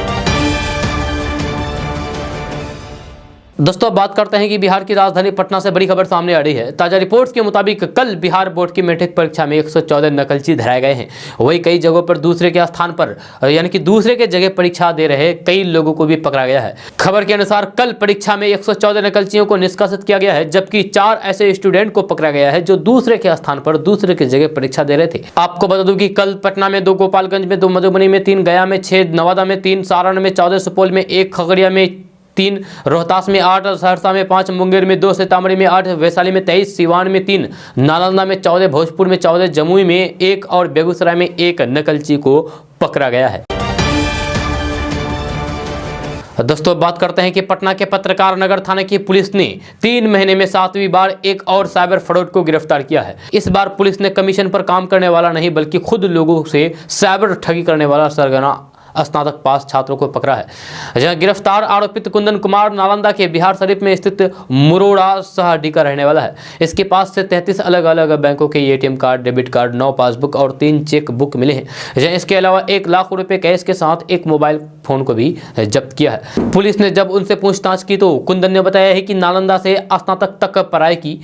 दोस्तों बात करते हैं कि बिहार की राजधानी पटना से बड़ी खबर सामने आ रही है। ताजा रिपोर्ट्स के मुताबिक कल बिहार बोर्ड की मैट्रिक परीक्षा में 114 नकलची धराए गए हैं। वही कई जगहों पर दूसरे के स्थान पर यानी कि दूसरे के जगह परीक्षा दे रहे कई लोगों को भी पकड़ा गया है। खबर के अनुसार कल परीक्षा में 114 नकलचियों को निष्कासित किया गया है, जबकि 4 ऐसे स्टूडेंट को पकड़ा गया है जो दूसरे के स्थान पर दूसरे की जगह परीक्षा दे रहे थे। आपको बता दूं कि कल पटना में 2, गोपालगंज में 2, मधुबनी में 3, गया में 6, नवादा में 3, सारण में 14, सुपौल में 1, खगड़िया में 3, रोहतास में 8, सहरसा में 5, मुंगेर में 2, सीतामढ़ी में 8, वैशाली में 23, सिवान में 3, नालंदा में 14, भोजपुर में 14, जमुई में 1 और बेगूसराय में 1 नकलची को पकड़ा गया है। दोस्तों बात करते हैं कि पटना के पत्रकार नगर थाने की पुलिस ने 3 महीने में 7वीं बार एक और साइबर फ्रॉड को गिरफ्तार किया है। इस बार पुलिस ने कमीशन पर काम करने वाला नहीं बल्कि खुद लोगों से साइबर ठगी करने वाला सरगना स्नातक पास छात्रों को पकड़ा है। जहां गिरफ्तार आरोपित कुंदन कुमार नालंदा के बिहार शरीफ में स्थित मुरोड़ा सहडी का रहने वाला है। इसके पास से 33 अलग अलग बैंकों के ATM card, debit card, 9 passbook और 3 चेक बुक मिले हैं। जहां इसके अलावा 1 लाख रुपए कैश के साथ एक मोबाइल फोन को भी जब्त किया है। पुलिस ने जब उनसे पूछताछ की तो कुंदन ने बताया है कि नालंदा से स्नातक तक पढ़ाई की।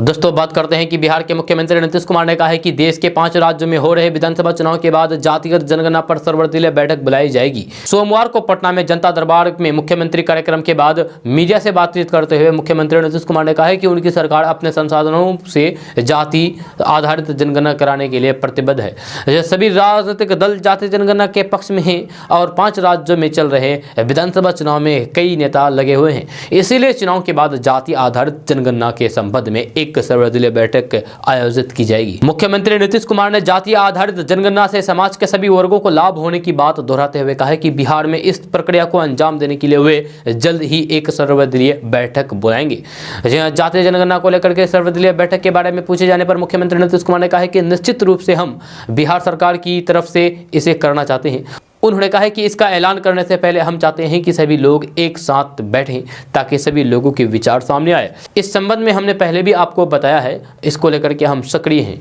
दोस्तों बात करते हैं कि बिहार के मुख्यमंत्री नीतीश कुमार ने कहा है कि देश के 5 राज्यों में हो रहे विधानसभा चुनाव के बाद जातिगत जनगणना पर सर्वदलीय बैठक बुलाई जाएगी। सोमवार को पटना में जनता दरबार में मुख्यमंत्री कार्यक्रम के बाद मीडिया से बातचीत करते हुए मुख्यमंत्री नीतीश कुमार ने कहा है कि उनकी सरकार अपने संसाधनों से जाति आधारित जनगणना कराने के लिए प्रतिबद्ध है। सभी राजनीतिक दल जाति जनगणना के पक्ष में हैं और 5 राज्यों में चल रहे विधानसभा चुनाव में कई नेता लगे हुए हैं। इसीलिए चुनाव के बाद जाति आधारित जनगणना के संबंध में एक सर्वदलीय बैठक आयोजित की जाएगी। मुख्यमंत्री नीतीश कुमार ने जाति आधारित जनगणना से समाज के सभी वर्गों को लाभ होने की बात दोहराते हुए कहा कि बिहार में इस प्रक्रिया को अंजाम देने के लिए वे जल्द ही एक सर्वदलीय बैठक बुलाएंगे। जातीय जनगणना को लेकर के सर्वदलीय बैठक के बारे में पूछे जाने पर मुख्यमंत्री नीतीश कुमार ने कहा कि निश्चित रूप से हम बिहार सरकार की तरफ से इसे करना चाहते हैं। उन्होंने कहा है कि इसका ऐलान करने से पहले हम चाहते हैं कि सभी लोग एक साथ बैठें ताकि सभी लोगों के विचार सामने आए। इस संबंध में हमने पहले भी आपको बताया है, इसको लेकर के हम सक्रिय हैं।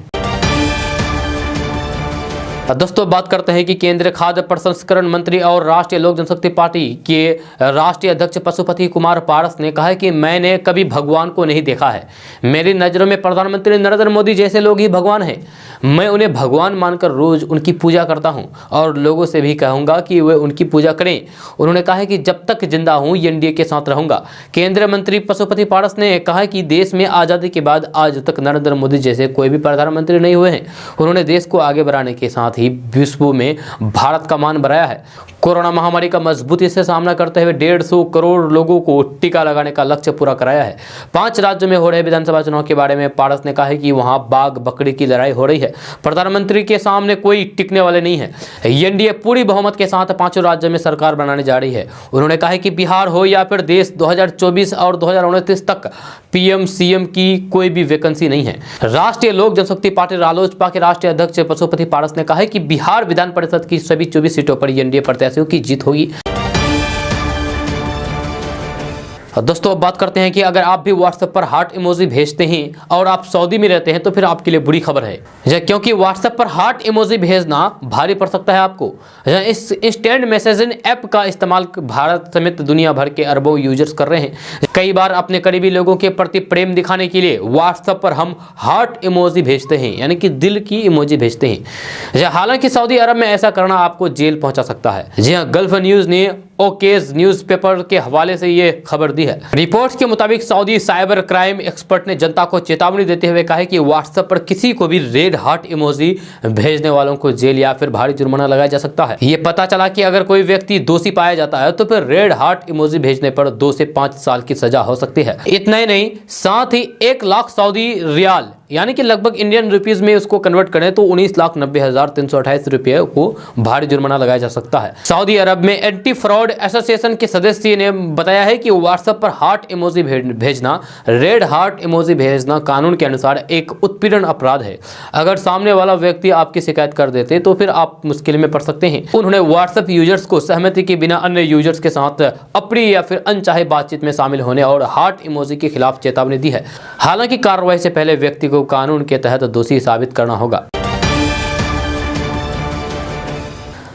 दोस्तों बात करते हैं कि केंद्रीय खाद्य प्रसंस्करण मंत्री और राष्ट्रीय लोक जनशक्ति पार्टी के राष्ट्रीय अध्यक्ष पशुपति कुमार पारस ने कहा है कि मैंने कभी भगवान को नहीं देखा है। मेरी नज़रों में प्रधानमंत्री नरेंद्र मोदी जैसे लोग ही भगवान हैं। मैं उन्हें भगवान मानकर रोज उनकी पूजा करता हूं और लोगों से भी कहूंगा कि वे उनकी पूजा करें। उन्होंने कहा है कि जब तक जिंदा हूं एनडीए के साथ रहूंगा। केंद्रीय मंत्री पशुपति पारस ने कहा कि देश में आज़ादी के बाद आज तक नरेंद्र मोदी जैसे कोई भी प्रधानमंत्री नहीं हुए हैं। उन्होंने देश को आगे बढ़ाने के साथ ही विश्व में भारत का मान बढ़ाया है। कोरोना महामारी का मजबूती से सामना करते हुए 150 करोड़ लोगों को टीका लगाने का लक्ष्य पूरा कराया है। 5 राज्यों में हो रहे विधानसभा चुनाव के बारे में पारस ने कहा है कि वहां बाघ बकरी की लड़ाई हो रही है। प्रधानमंत्री के सामने कोई टिकने वाले नहीं है। एनडीए पूरी बहुमत के साथ 5 राज्यों में सरकार बनाने जा रही है। उन्होंने कहा है कि बिहार हो या फिर देश 2024 और 2029 तक पीएम सीएम की कोई भी वैकेंसी नहीं है। राष्ट्रीय लोक जनशक्ति पार्टी रालोसपा के राष्ट्रीय अध्यक्ष पशुपति पारस ने कहा है कि बिहार विधान परिषद की सभी 24 सीटों पर एनडीए प्रत्याशियों की जीत होगी। दोस्तों अब बात करते हैं कि अगर आप भी व्हाट्सएप पर हार्ट इमोजी भेजते हैं और आप सऊदी में रहते हैं तो फिर आपके लिए बुरी खबर है, क्योंकि व्हाट्सएप पर हार्ट इमोजी भेजना भारी पड़ सकता है आपको। इस इंस्टेंट मैसेजिंग ऐप का इस्तेमाल भारत समेत दुनिया भर के अरबों यूजर्स कर रहे हैं। कई बार अपने करीबी लोगों के प्रति प्रेम दिखाने के लिए व्हाट्सएप पर हम हार्ट इमोजी भेजते हैं, यानी कि दिल की इमोजी भेजते हैं। हालांकि सऊदी अरब में ऐसा करना आपको जेल पहुंचा सकता है। जी हाँ, गल्फ न्यूज ने ओकेज न्यूज़पेपर के हवाले से ये खबर दी है। रिपोर्ट्स के मुताबिक सऊदी साइबर क्राइम एक्सपर्ट ने जनता को चेतावनी देते हुए कहा है कि व्हाट्सएप पर किसी को भी रेड हार्ट इमोजी भेजने वालों को जेल या फिर भारी जुर्माना लगाया जा सकता है। ये पता चला कि अगर कोई व्यक्ति दोषी पाया जाता है तो फिर रेड हार्ट इमोजी भेजने पर 2 से 5 साल की सजा हो सकती है। इतना ही नहीं, साथ ही 1 लाख सऊदी रियाल यानी कि लगभग इंडियन रुपीस में उसको कन्वर्ट करें तो 19,90,328 रुपये को भारी जुर्माना लगाया जा सकता है। सऊदी अरब में एंटी फ्रॉड एसोसिएशन के सदस्य ने बताया है कि व्हाट्सएप पर हार्ट इमोजी भेजना, रेड हार्ट इमोजी भेजना कानून के अनुसार एक उत्पीड़न अपराध है। अगर सामने वाला व्यक्ति आपकी शिकायत कर देते तो फिर आप मुश्किल में पड़ सकते हैं। उन्होंने व्हाट्सएप यूजर्स को सहमति के बिना अन्य यूजर्स के साथ अप्रिय या फिर अनचाहे बातचीत में शामिल होने और हार्ट इमोजी के खिलाफ चेतावनी दी है। हालांकि कार्रवाई से पहले व्यक्ति को कानून के तहत दोषी साबित करना होगा।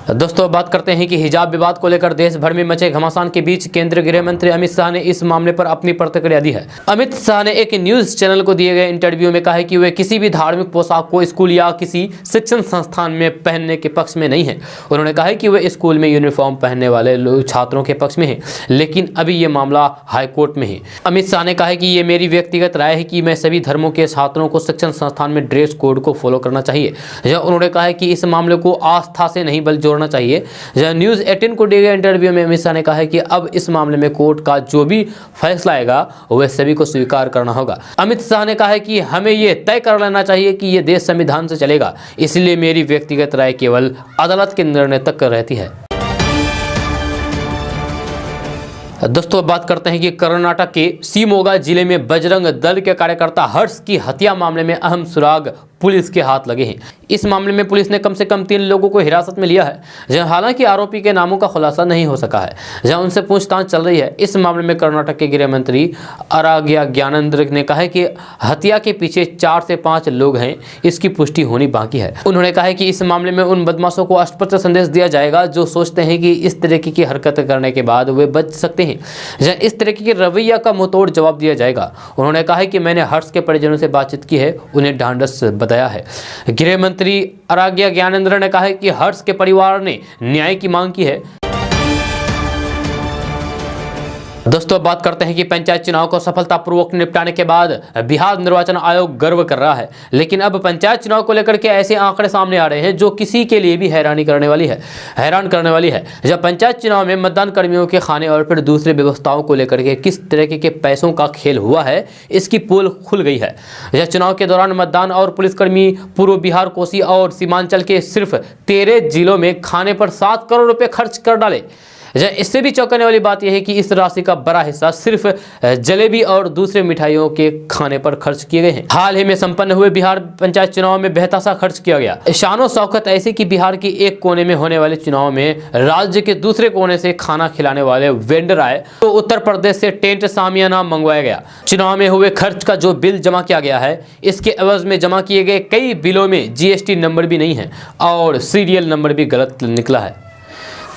दोस्तों बात करते हैं कि हिजाब विवाद को लेकर देश भर में मचे घमासान के बीच केंद्रीय गृह मंत्री अमित शाह ने इस मामले पर अपनी प्रतिक्रिया दी है। अमित शाह ने एक न्यूज चैनल को दिए गए इंटरव्यू में कहा है कि वे किसी भी धार्मिक पोशाक को स्कूल या किसी शिक्षण संस्थान में पहनने के पक्ष में नहीं है। उन्होंने कहा है कि वे स्कूल में यूनिफॉर्म पहनने वाले छात्रों के पक्ष में है, लेकिन अभी ये मामला हाईकोर्ट में है। अमित शाह ने कहा है कि ये मेरी व्यक्तिगत राय है कि मैं सभी धर्मों के छात्रों को शिक्षण संस्थान में ड्रेस कोड को फॉलो करना चाहिए। उन्होंने कहा है कि इस मामले को आस्था से नहीं बल्कि जोड़ना चाहिए। न्यूज़ 18 को दिए गए इंटरव्यू में अमित शाह ने कहा है कि अब इस मामले में कोर्ट का जो भी फैसला आएगा वह सभी को स्वीकार करना होगा। अमित शाह ने कहा है कि हमें यह तय कर लेना चाहिए कि यह देश संविधान से चलेगा, इसलिए मेरी व्यक्तिगत राय केवल अदालत के निर्णय तक रहती है। दोस्तों बात करते हैं कि कर्नाटक के शिमोगा जिले में बजरंग दल के कार्यकर्ता हर्ष की हत्या मामले में अहम सुराग पुलिस के हाथ लगे हैं। इस मामले में पुलिस ने कम से कम 3 लोगों को हिरासत में लिया है, हालांकि आरोपी के नामों का खुलासा नहीं हो सका है, उनसे पूछताछ चल रही है। इस मामले में कर्नाटक के गृह मंत्री आराग्या ज्ञानेंद्र ने कहा है कि हत्या के पीछे 4 से 5 लोग हैं, इसकी पुष्टि होनी बाकी है। उन्होंने कहा है कि इस मामले में उन बदमाशों को स्पष्ट संदेश दिया जाएगा जो सोचते हैं कि इस तरीके की हरकत करने के बाद वे बच सकते हैं। इस तरीके की रवैया का मुंहतोड़ जवाब दिया जाएगा। उन्होंने कहा है कि मैंने हर्ष के परिजनों से बातचीत की है, उन्हें ढांढस बताया है। गृह मंत्री आराग्या ज्ञानेंद्र ने कहा है कि हर्ष के परिवार ने न्याय की मांग की है। दोस्तों बात करते हैं कि पंचायत चुनाव को सफलतापूर्वक निपटाने के बाद बिहार निर्वाचन आयोग गर्व कर रहा है, लेकिन अब पंचायत चुनाव को लेकर के ऐसे आंकड़े सामने आ रहे हैं जो किसी के लिए भी हैरान करने वाली है। जब पंचायत चुनाव में मतदान कर्मियों के खाने और फिर दूसरी व्यवस्थाओं को लेकर के किस तरह के पैसों का खेल हुआ है, इसकी पोल खुल गई है। यह चुनाव के दौरान मतदान और पुलिसकर्मी पूर्व बिहार, कोसी और सीमांचल के सिर्फ 13 जिलों में खाने पर 7 करोड़ रुपए खर्च कर डाले। इससे भी चौंकाने वाली बात यह है कि इस राशि का बड़ा हिस्सा सिर्फ जलेबी और दूसरे मिठाइयों के खाने पर खर्च किए गए हैं। हाल ही में संपन्न हुए बिहार पंचायत चुनाव में बेहताशा खर्च किया गया। शानो शौकत ऐसे कि बिहार के एक कोने में होने वाले चुनाव में राज्य के दूसरे कोने से खाना खिलाने वाले वेंडर आए, तो उत्तर प्रदेश से टेंट सामियाना मंगवाया गया। चुनाव में हुए खर्च का जो बिल जमा किया गया है, इसके एवज में जमा किए गए कई बिलों में GST नंबर भी नहीं है और सीरियल नंबर भी गलत निकला है।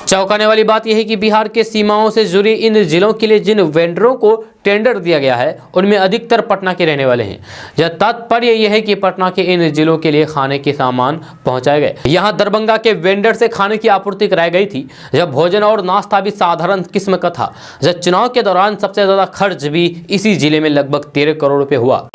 चौंकाने वाली बात यह है कि बिहार के सीमाओं से जुड़ी इन जिलों के लिए जिन वेंडरों को टेंडर दिया गया है, उनमें अधिकतर पटना के रहने वाले हैं। यह तात्पर्य यह है कि पटना के इन जिलों के लिए खाने के सामान पहुंचाए गए। यहां दरभंगा के वेंडर से खाने की आपूर्ति कराई गई थी। जब भोजन और नाश्ता भी साधारण किस्म का था। जब चुनाव के दौरान सबसे ज्यादा खर्च भी इसी जिले में लगभग 13 करोड़ रुपए हुआ।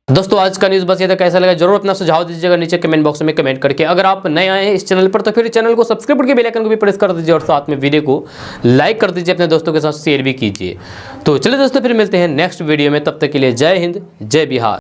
दोस्तों आज का न्यूज़ बस ये था। कैसा लगा जरूर अपना सुझाव दीजिएगा नीचे कमेंट बॉक्स में कमेंट करके। अगर आप नए आए हैं इस चैनल पर तो फिर चैनल को सब्सक्राइब करके बेल आइकन को भी प्रेस कर दीजिए और साथ में वीडियो को लाइक कर दीजिए, अपने दोस्तों के साथ शेयर भी कीजिए। तो चलिए दोस्तों फिर मिलते हैं नेक्स्ट वीडियो में, तब तक के लिए जय हिंद जय बिहार।